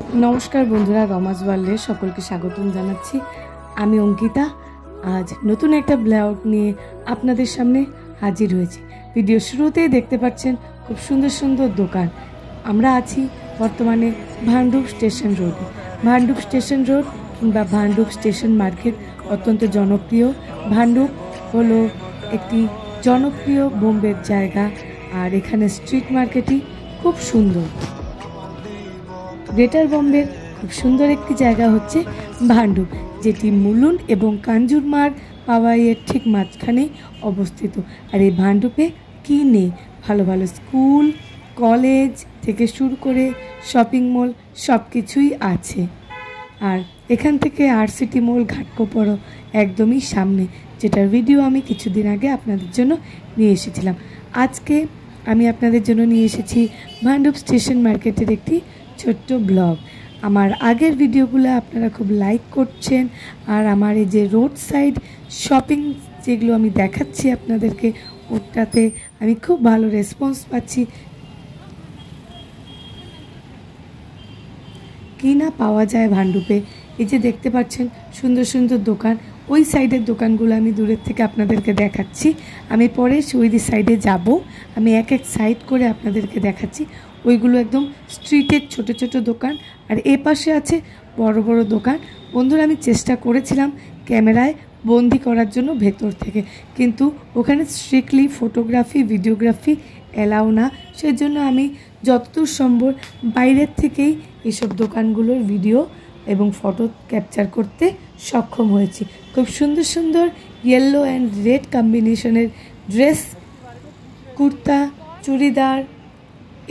नमस्कार बंधुरा रमाज वार्ल्डे सकलके स्वागतम जानाচ্ছি। আমি অঙ্কিতা आज नतून एक ब्लग निये आपनादेर सामने हाजिर हয়েছি। ভিডিও শুরুতেই দেখতে পাচ্ছেন খুব সুন্দর সুন্দর দোকান। আমরা আছি বর্তমানে ভান্ডুপ স্টেশন রোডে। ভান্ডুপ স্টেশন রোড কিংবা ভান্ডুপ স্টেশন মার্কেট অত্যন্ত জনপ্রিয়। ভান্ডুপ হলো একটি জনপ্রিয় বোম্বের জায়গা আর এখানে স্ট্রিট মার্কেটই খুব সুন্দর। গ্রেটার বম্বের খুব সুন্দর একটি জায়গা হচ্ছে ভান্ডুপ, যেটি মুলুন্ড এবং কাঞ্জুরমার্গ পাওয়াইয়ের ঠিক মাঝখানে অবস্থিত। আর এই ভান্ডুপে কী নেই, ভালো ভালো স্কুল কলেজ থেকে শুরু করে শপিং মল সব কিছুই আছে। আর এখান থেকে আরসিটি মল ঘাটকোপরও একদমই সামনে, যেটার ভিডিও আমি কিছুদিন আগে আপনাদের জন্য নিয়ে এসেছিলাম। আজকে আমি আপনাদের জন্য নিয়ে এসেছি ভান্ডুপ স্টেশন মার্কেটের একটি ছোট্ট ব্লগ। আমার আগের ভিডিওগুলো আপনারা খুব লাইক করছেন, আর আমার এই যে রোড সাইড শপিং যেগুলো আমি দেখাচ্ছি আপনাদেরকে, ওটাতে আমি খুব ভালো রেসপন্স পাচ্ছি। কি না পাওয়া যায় ভান্ডুপে, এই যে দেখতে পাচ্ছেন সুন্দর সুন্দর দোকান, ওই সাইডের দোকানগুলো আমি দূরের থেকে আপনাদেরকে দেখাচ্ছি। আমি পরে ওই সাইডে যাব, আমি এক এক সাইড করে আপনাদেরকে দেখাচ্ছি। ওইগুলো একদম স্ট্রিটের ছোট ছোট দোকান, আর এ পাশে আছে বড় বড় দোকান। বন্ধুরা, আমি চেষ্টা করেছিলাম ক্যামেরায় বন্দি করার জন্য ভেতর থেকে, কিন্তু ওখানে স্ট্রিক্টলি ফটোগ্রাফি ভিডিওগ্রাফি অ্যালাউ না, সেজন্য আমি যতদূর সম্ভব বাইরের থেকেই এইসব দোকানগুলোর ভিডিও এবং ফটো ক্যাপচার করতে সক্ষম হয়েছি। খুব সুন্দর সুন্দর ইয়েলো অ্যান্ড রেড কম্বিনেশনের ড্রেস, কুর্তা, চুড়িদার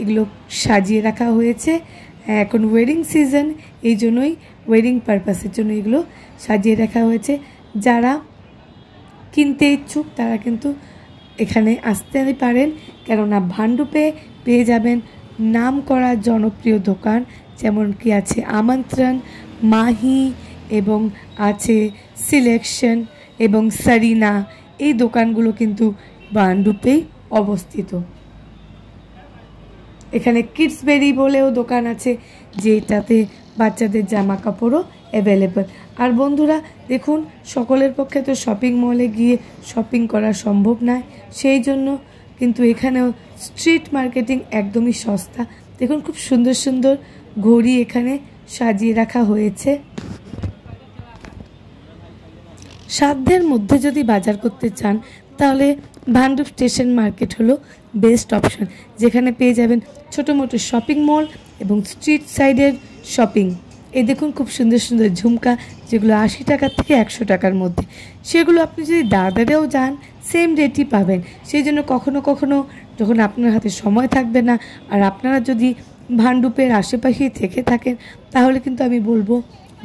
এগুলো সাজিয়ে রাখা হয়েছে। এখন ওয়েডিং সিজন, এই জন্যই ওয়েডিং পারপাসের জন্য এগুলো সাজিয়ে রাখা হয়েছে। যারা কিনতে ইচ্ছুক তারা কিন্তু এখানে আসতে পারেন, কেননা ভান্ডুপে পেয়ে যাবেন নাম করা জনপ্রিয় দোকান, যেমন কি আছে আমন্ত্রণ, মাহি এবং আছে সিলেকশন এবং সারিনা। এই দোকানগুলো কিন্তু ভান্ডুপেই অবস্থিত। এখানে কিডসবেরি বলেও দোকান আছে, যেটাতে বাচ্চাদের জামা কাপড়ও অ্যাভেলেবল। আর বন্ধুরা দেখুন, সকলের পক্ষে তো শপিং মলে গিয়ে শপিং করা সম্ভব নয়, সেই জন্য কিন্তু এখানেও স্ট্রিট মার্কেটিং একদমই সস্তা। দেখুন খুব সুন্দর সুন্দর ঘড়ি এখানে সাজিয়ে রাখা হয়েছে। সাধ্যের মধ্যে যদি বাজার করতে চান তাহলে ভান্ডুপ স্টেশন মার্কেট হলো বেস্ট অপশন, যেখানে পেয়ে যাবেন ছোটো মোটো শপিং মল এবং স্ট্রিট সাইডের শপিং। এই দেখুন খুব সুন্দর সুন্দর ঝুমকা, যেগুলো 80 টাকার থেকে 100 টাকার মধ্যে, সেগুলো আপনি যদি দাদারেও যান সেম রেটই পাবেন। সেই জন্য কখনো কখনো যখন আপনার হাতে সময় থাকবে না, আর আপনারা যদি ভান্ডুপের আশেপাশেই থেকে থাকেন, তাহলে কিন্তু আমি বলবো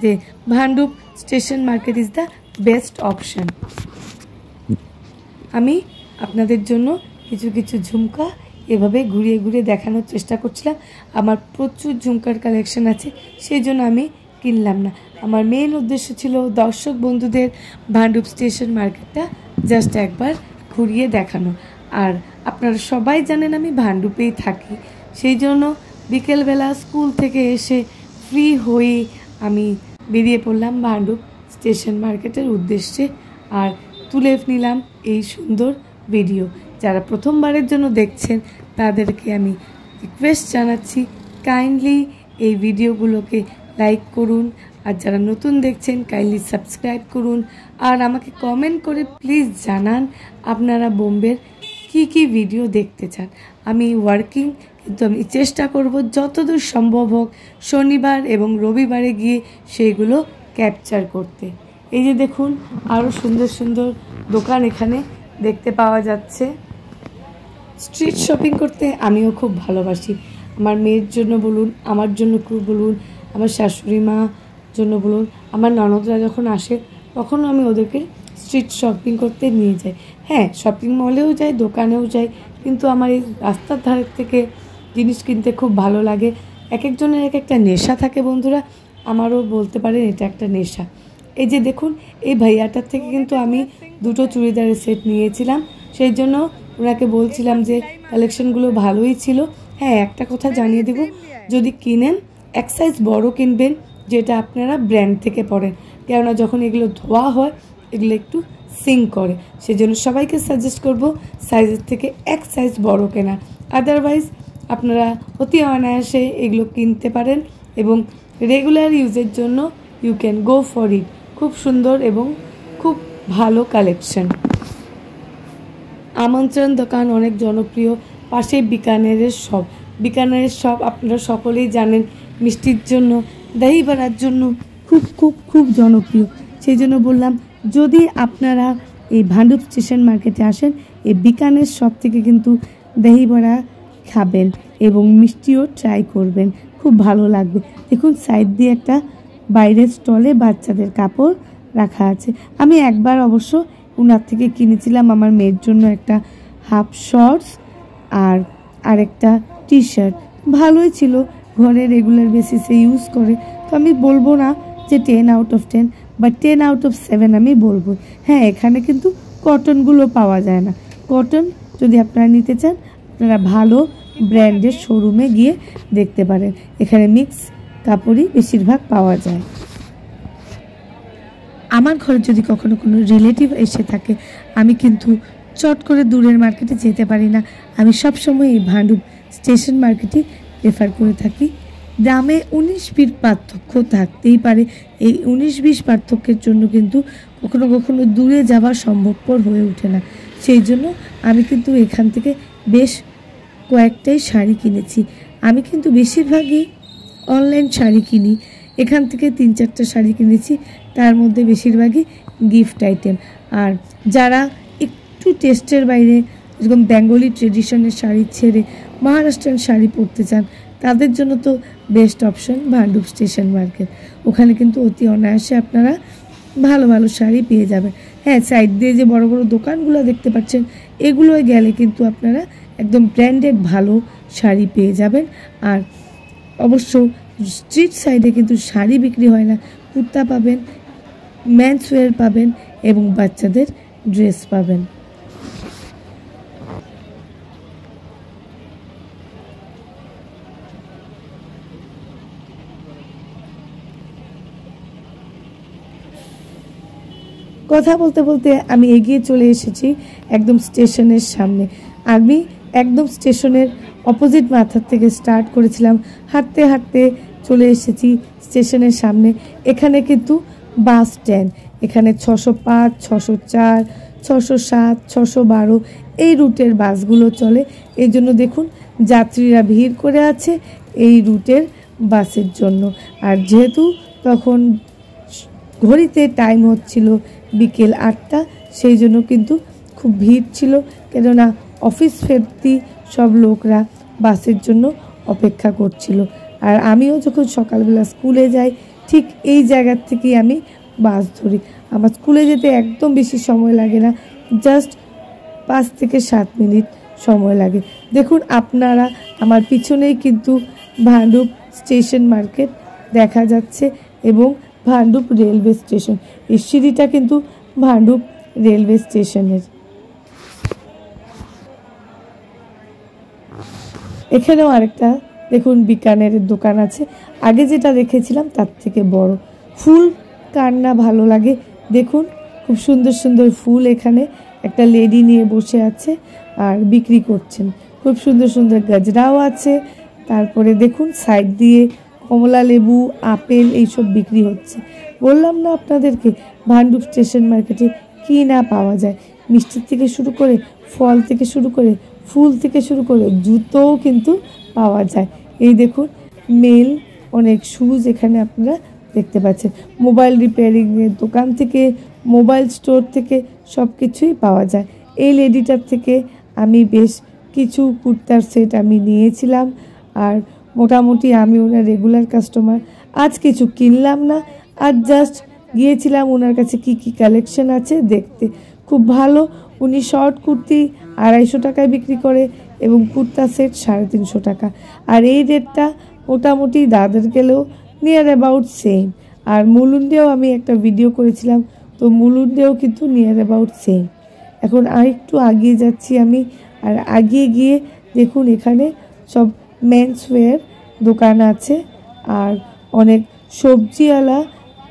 যে Bhandup station market is the best option. আমি আপনাদের জন্য কিছু কিছু ঝুমকা এভাবে ঘুরিয়ে ঘুরিয়ে দেখানোর চেষ্টা করছিলাম। আমার প্রচুর ঝুমকার কালেকশন আছে, সেই জন্য আমি কিনলাম না। আমার মেইন উদ্দেশ্য ছিল দর্শক বন্ধুদের ভান্ডুপ স্টেশন মার্কেটটা জাস্ট একবার ঘুরিয়ে দেখানো। আর আপনারা সবাই জানেন আমি ভান্ডুপেই থাকি, সেই জন্য বিকেলবেলা স্কুল থেকে এসে ফ্রি হয়ে আমি বেরিয়ে পড়লাম ভান্ডুপ স্টেশন মার্কেটের উদ্দেশ্যে, আর তুলে নিলাম এই সুন্দর ভিডিও। যারা প্রথমবারের জন্য দেখছেন তাদেরকে আমি রিকোয়েস্ট জানাচ্ছি, কাইন্ডলি এই ভিডিওগুলোকে লাইক করুন, আর যারা নতুন দেখছেন কাইন্ডলি সাবস্ক্রাইব করুন, আর আমাকে কমেন্ট করে প্লিজ জানান আপনারা বোম্বের কি ভিডিও দেখতে চান। আমি ওয়ার্কিং, কিন্তু আমি চেষ্টা করব যতদূর সম্ভব হোক শনিবার এবং রবিবারে গিয়ে সেইগুলো ক্যাপচার করতে। এই যে দেখুন আরও সুন্দর সুন্দর দোকান এখানে দেখতে পাওয়া যাচ্ছে। স্ট্রিট শপিং করতে আমিও খুব ভালোবাসি। আমার মেয়ের জন্য বলুন, আমার জন্য বলুন, আমার শাশুড়ি মা জন্য বলুন, আমার ননদরা যখন আসে তখনও আমি ওদেরকে স্ট্রিট শপিং করতে নিয়ে যাই। হ্যাঁ, শপিং মলেও যাই, দোকানেও যাই, কিন্তু আমার এই রাস্তার ধারের থেকে জিনিস কিনতে খুব ভালো লাগে। এক একজনের এক একটা নেশা থাকে বন্ধুরা, আমারও বলতে পারেন এটা একটা নেশা। এই যে দেখুন, এই ভাইয়াটার থেকে কিন্তু আমি দুটো চুড়িদারের সেট নিয়েছিলাম, সেই জন্য ওনাকে বলছিলাম যে কালেকশনগুলো ভালোই ছিল। হ্যাঁ, একটা কথা জানিয়ে দেব, যদি কিনেন এক সাইজ বড় কিনবেন, যেটা আপনারা ব্র্যান্ড থেকে পড়েন, কেননা যখন এগুলো ধোয়া হয় এগুলো একটু সিঙ্ক করে। সেজন্য সবাইকে সাজেস্ট করব সাইজের থেকে এক সাইজ বড় কেনা। আদারওয়াইজ আপনারা অতি অনায়াসে এগুলো কিনতে পারেন এবং রেগুলার ইউজের জন্য you can go for it. খুব সুন্দর এবং খুব ভালো কালেকশন। আমন্ত্রণ দোকান অনেক জনপ্রিয়, পাশে বিকানেরের শপ। বিকানেরের শপ আপনারা সকলেই জানেন মিষ্টির জন্য, দহি বড়ার জন্য খুব খুব খুব জনপ্রিয়। সেই জন্য বললাম যদি আপনারা এই ভান্ডুপ স্টেশন মার্কেটে আসেন, এই বিকানের শপ থেকে কিন্তু দহি বড়া খাবেন এবং মিষ্টিও ট্রাই করবেন, খুব ভালো লাগবে। দেখুন সাইড দিয়ে একটা বাইরের স্টলে বাচ্চাদের কাপড় রাখা আছে। আমি একবার অবশ্য ওনার থেকে কিনেছিলাম আমার মেয়ের জন্য একটা হাফ শর্টস আর আরেকটা টি শার্ট, ভালোই ছিল, ঘরে রেগুলার বেসিসে ইউজ করে। তো আমি বলবো না যে 10 আউট অফ 10 বা 10 আউট অফ 7 আমি বলবো। হ্যাঁ, এখানে কিন্তু কটনগুলো পাওয়া যায় না। কটন যদি আপনারা নিতে চান আপনারা ভালো ব্র্যান্ডের শোরুমে গিয়ে দেখতে পারেন, এখানে মিক্স কাপড়ই বেশিরভাগ পাওয়া যায়। আমার ঘরে যদি কখনো কোনো রিলেটিভ এসে থাকে আমি কিন্তু চট করে দূরের মার্কেটে যেতে পারি না, আমি সবসময় এই ভান্ডুপ স্টেশন মার্কেটে প্রেফার করে থাকি। দামে 19-20 পার্থক্য থাকতেই পারে, এই 19-20 পার্থক্যের জন্য কিন্তু কখনো কখনো দূরে যাওয়া সম্ভবপর হয়ে ওঠে না। সেই জন্য আমি কিন্তু এখান থেকে বেশ কয়েকটাই শাড়ি কিনেছি। আমি কিন্তু বেশিরভাগই অনলাইন শাড়ি কিনি, এখান থেকে 3-4টা শাড়ি কিনেছি, তার মধ্যে বেশিরভাগই গিফট আইটেম। আর যারা একটু টেস্টের বাইরে যেরকম বেঙ্গলি ট্রেডিশনের শাড়ি ছেড়ে মহারাষ্ট্রিয়ান শাড়ি পরতে চান তাদের জন্য তো best option Bhandup station market. ওখানে কিন্তু অতি অনায়াসে আপনারা ভালো ভালো শাড়ি পেয়ে যাবেন। হ্যাঁ, সাইড দিয়ে যে বড় বড় দোকানগুলো দেখতে পাচ্ছেন এগুলোয় গেলে কিন্তু আপনারা একদম ব্র্যান্ডেড ভালো শাড়ি পেয়ে যাবেন। আর অবশ্য স্ট্রিট সাইডে কিন্তু শাড়ি বিক্রি হয় না, কুর্তা পাবেন, মেন্সওয়্যার পাবেন এবং বাচ্চাদের ড্রেস পাবেন। কথা বলতে বলতে আমি এগিয়ে চলে এসেছি একদম স্টেশনের সামনে। আমি একদম স্টেশনের অপোজিট মাথার থেকে স্টার্ট করেছিলাম, হাঁটতে হাঁটতে চলে এসেছি স্টেশনের সামনে। এখানে কিন্তু বাস স্ট্যান্ড, এখানে 605, 604, 607, 612 এই রুটের বাসগুলো চলে। এই জন্য দেখুন যাত্রীরা ভিড় করে আছে এই রুটের বাসের জন্য। আর যেহেতু তখন ঘড়িতে টাইম হচ্ছিল বিকেল 8টা, সেই জন্য কিন্তু খুব ভিড় ছিল, কেননা অফিস ফেরতি সব লোকরা বাসের জন্য অপেক্ষা করছিল। আর আমিও যখন সকালবেলা স্কুলে যাই ঠিক এই জায়গার থেকেই আমি বাস ধরি। আমার স্কুলে যেতে একদম বেশি সময় লাগে না, জাস্ট 5 থেকে 7 মিনিট সময় লাগে। দেখুন আপনারা আমার পিছনেই কিন্তু ভান্ডুপ স্টেশন মার্কেট দেখা যাচ্ছে এবং ভান্ডুপ রেলওয়ে স্টেশন। এই সিঁড়িটা কিন্তু ভান্ডুপ রেলওয়ে স্টেশনের। এখানেও আরেকটা দেখুন বিকানেরের দোকান আছে, আগে যেটা দেখেছিলাম তার থেকে বড়। ফুল কার না ভালো লাগে, দেখুন খুব সুন্দর সুন্দর ফুল। এখানে একটা লেডি নিয়ে বসে আছে আর বিক্রি করছেন, খুব সুন্দর সুন্দর গজরাও আছে। তারপরে দেখুন সাইড দিয়ে কমলা লেবু, আপেল এইসব বিক্রি হচ্ছে। বললাম না আপনাদেরকে ভান্ডুপ স্টেশন মার্কেটে কী না পাওয়া যায়, মিষ্টির থেকে শুরু করে ফল থেকে শুরু করে ফুল থেকে শুরু করে জুতোও কিন্তু পাওয়া যায়। এই দেখুন মেল অনেক শুজ এখানে আপনারা দেখতে পাচ্ছেন। মোবাইল রিপেয়ারিংয়ের দোকান থেকে, মোবাইল স্টোর থেকে সব কিছুই পাওয়া যায়। এই লেডিটার থেকে আমি বেশ কিছু কুর্তার সেট আমি নিয়েছিলাম, আর মোটামুটি আমি ওনার রেগুলার কাস্টমার। আজ কিছু কিনলাম না, আজ জাস্ট গিয়েছিলাম ওনার কাছে কি কি কালেকশন আছে দেখতে। খুব ভালো, উনি শর্ট কুর্তি 250 টাকায় বিক্রি করে এবং কুর্তা সেট 350 টাকা। আর এই রেটটা মোটামুটি দাদার গেলেও নিয়ার অ্যাবাউট সেম। আর মুলুন্ডেও আমি একটা ভিডিও করেছিলাম, তো মুলুন্ডেও কিন্তু নিয়ার অ্যাবাউট সেম। এখন আরেকটু আগিয়ে যাচ্ছি আমি, আর আগিয়ে গিয়ে দেখুন এখানে সব মেন্সওয়্যার দোকান আছে। আর অনেক সবজিওয়ালা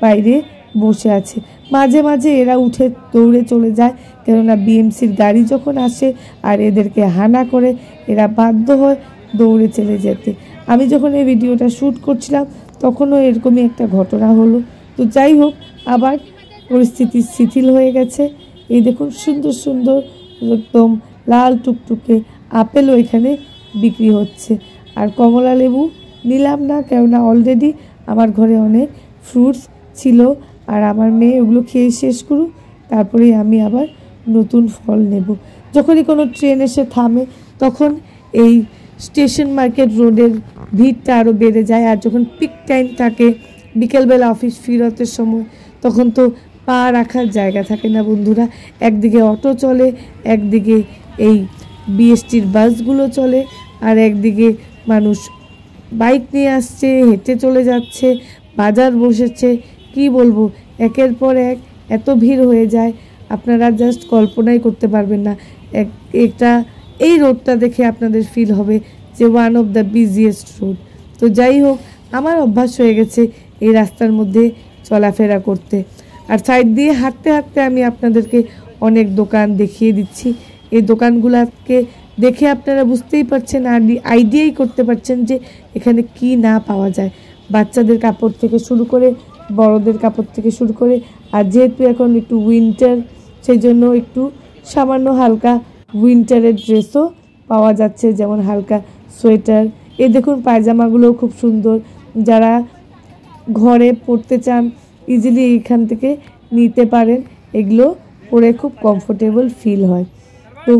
বাইরে বসে আছে। মাঝে মাঝে এরা উঠে দৌড়ে চলে যায়, কেননা বিএমসির গাড়ি যখন আসে আর এদেরকে হানা করে এরা বাধ্য হয় দৌড়ে চলে যেতে। আমি যখন এই ভিডিওটা শ্যুট করছিলাম তখনও এরকমই একটা ঘটনা হলো। তো যাই হোক, আবার পরিস্থিতি শিথিল হয়ে গেছে। এই দেখুন সুন্দর সুন্দর একদম লাল টুকটুকে আপেলও এখানে বিক্রি হচ্ছে। আর কমলা লেবু নিলাম না, কেননা অলরেডি আমার ঘরে অনেক ফ্রুটস ছিল আর আমার মেয়ে ওগুলো খেয়ে শেষ করুক, তারপরেই আমি আবার নতুন ফল নেব। যখনই কোনো ট্রেন এসে থামে তখন এই স্টেশন মার্কেট রোডের ভিড়টা আরও বেড়ে যায়। আর যখন পিক টাইম থাকে বিকেলবেলা অফিস ফিরতের সময়, তখন তো পা রাখার জায়গা থাকে না বন্ধুরা। একদিকে অটো চলে, একদিকে এই বিএসটির বাসগুলো চলে, আর একদিকে মানুষ বাইক নিয়ে আসছে, হেঁটে চলে যাচ্ছে, বাজার বসেছে। কি বলবো, একের পর এক এত ভিড় হয়ে যায় আপনারা জাস্ট কল্পনাই করতে পারবেন না। একটা এই রোডটা দেখে আপনাদের ফিল হবে যে one of the busiest road. তো যাই হোক, আমার অভ্যাস হয়ে গেছে এই রাস্তার মধ্যে চলাফেরা করতে। আর সাইড দিয়ে হাঁটতে হাঁটতে আমি আপনাদেরকে অনেক দোকান দেখিয়ে দিচ্ছি। এই দোকানগুলোকে দেখে আপনারা বুঝতেই পারছেন আর আইডিয়াই করতে পারছেন যে এখানে কি না পাওয়া যায়। বাচ্চাদের কাপড় থেকে শুরু করে বড়দের কাপড় থেকে শুরু করে, আর যেহেতু এখন একটু উইন্টার, সেই জন্য একটু সামান্য হালকা উইন্টারের ড্রেসও পাওয়া যাচ্ছে, যেমন হালকা সোয়েটার। এই দেখুন পায়জামাগুলোও খুব সুন্দর, যারা ঘরে পরতে চান ইজিলি এখান থেকে নিতে পারেন। এগুলো পরে খুব কমফোর্টেবল ফিল হয়। তো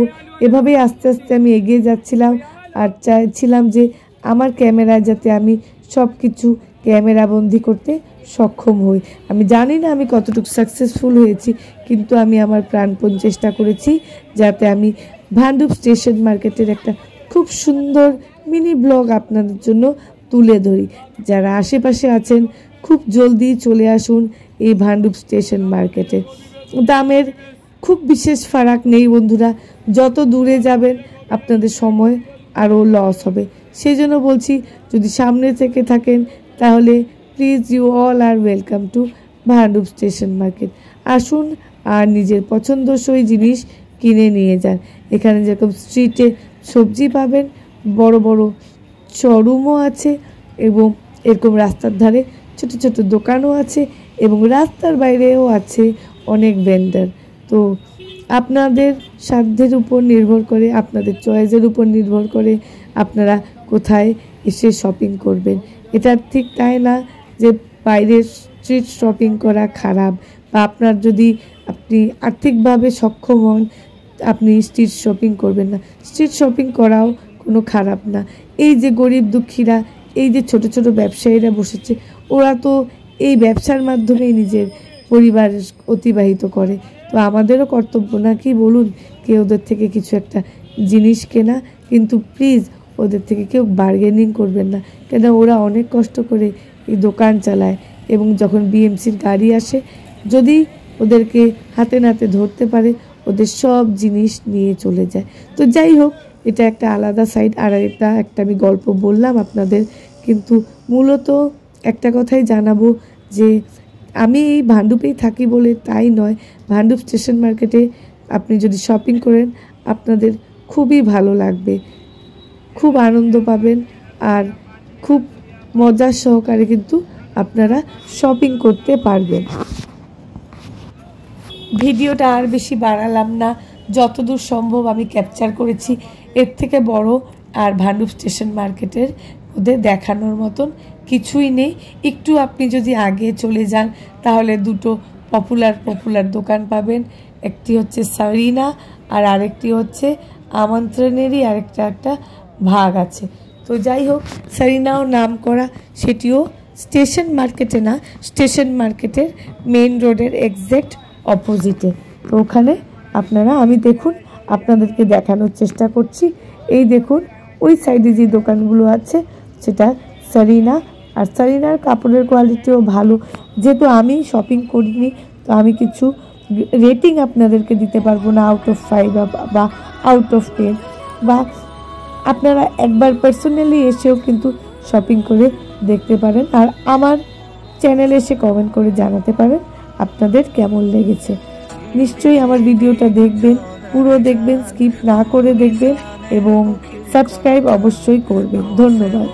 এভাবেই আস্তে আস্তে আমি এগিয়ে যাচ্ছিলাম আর চাইছিলাম যে আমার ক্যামেরায় যাতে আমি সব কিছু ক্যামেরাবন্দি করতে সক্ষম হই। আমি জানি না আমি কতটুকু সাকসেসফুল হয়েছি, কিন্তু আমি আমার প্রাণপণ চেষ্টা করেছি যাতে আমি ভান্ডুপ স্টেশন মার্কেটের একটা খুব সুন্দর মিনি ব্লগ আপনাদের জন্য তুলে ধরি। যারা আশেপাশে আছেন খুব জলদি চলে আসুন এই ভান্ডুপ স্টেশন মার্কেটে। দামের খুব বিশেষ ফারাক নেই বন্ধুরা, যত দূরে যাবেন আপনাদের সময় আরও লস হবে। সেই জন্য বলছি, যদি সামনে থেকে থাকেন তাহলে please you all are welcome to Bhandup station market. আসুন আর নিজের পছন্দসই জিনিস কিনে নিয়ে যান। এখানে যেরকম স্ট্রিটে সবজি পাবেন, বড় বড় শোরুমও আছে এবং এরকম রাস্তার ধারে ছোট ছোট দোকানও আছে এবং রাস্তার বাইরেও আছে অনেক ভেন্ডার। তো আপনাদের সাধ্যের উপর নির্ভর করে, আপনাদের চয়েসের উপর নির্ভর করে আপনারা কোথায় এসে শপিং করবেন। এটা ঠিক তাই না যে বাইরের স্ট্রিট শপিং করা খারাপ, বা আপনার যদি আপনি আর্থিকভাবে সক্ষম হন আপনি স্ট্রিট শপিং করবেন না। স্ট্রিট শপিং করাও কোনো খারাপ না। এই যে গরিব দুঃখীরা, এই যে ছোট ছোট ব্যবসায়ীরা বসেছে, ওরা তো এই ব্যবসার মাধ্যমেই নিজের পরিবার অতিবাহিত করে। তো আমাদেরও কর্তব্য না কি বলুন, কেউ ওদের থেকে কিছু একটা জিনিস কেনা, কিন্তু প্লিজ ওদের থেকে কেউ বার্গেনিং করবেন না, কেন ওরা অনেক কষ্ট করে এই দোকান চালায় এবং যখন বিএমসির গাড়ি আসে যদি ওদেরকে হাতে নাতে ধরতে পারে ওদের সব জিনিস নিয়ে চলে যায়। তো যাই হোক, এটা একটা আলাদা সাইড। আর এটা একটা আমি গল্প বললাম আপনাদের, কিন্তু মূলত একটা কথাই জানাবো যে আমি এই ভান্ডুপেই থাকি বলে তাই নয়, ভান্ডুপ স্টেশন মার্কেটে আপনি যদি শপিং করেন আপনাদের খুবই ভালো লাগবে, খুব আনন্দ পাবেন আর খুব মজার সহকারে কিন্তু আপনারা শপিং করতে পারবেন। ভিডিওটা আর বেশি বাড়ালাম না, যতদূর সম্ভব আমি ক্যাপচার করেছি। এর থেকে বড় আর ভান্ডুপ স্টেশন মার্কেটের ওদের দেখানোর মতন কিছুই নেই। একটু আপনি যদি আগে চলে যান তাহলে দুটো পপুলার দোকান পাবেন। একটি হচ্ছে সারিনা আর আরেকটি হচ্ছে আমন্ত্রণেরই একটা ভাগ আছে। তো যাই হোক, সারিনাও নাম করা, সেটিও স্টেশন মার্কেটে না, স্টেশন মার্কেটের মেইন রোডের এক্স্যাক্ট অপোজিটে। তো ওখানে আপনারা, আমি দেখুন আপনাদেরকে দেখানোর চেষ্টা করছি। এই দেখুন ওই সাইডে যে দোকানগুলো আছে সেটা সারিনা, আর সারিনার কাপড়ের কোয়ালিটিও ভালো। যেহেতু আমি শপিং করিনি তো আমি কিছু রেটিং আপনাদেরকে দিতে পারবো না, আউট অফ 5 বা আউট অফ 10, বা আপনারা একবার পার্সোনালি এসেও কিন্তু শপিং করে দেখতে পারেন। আর আমার চ্যানেলে এসে কমেন্ট করে জানাতে পারেন আপনাদের কেমন লেগেছে। নিশ্চয়ই আমার ভিডিওটা দেখবেন, পুরো দেখবেন, স্কিপ না করে দেখবেন এবং সাবস্ক্রাইব অবশ্যই করবেন। ধন্যবাদ।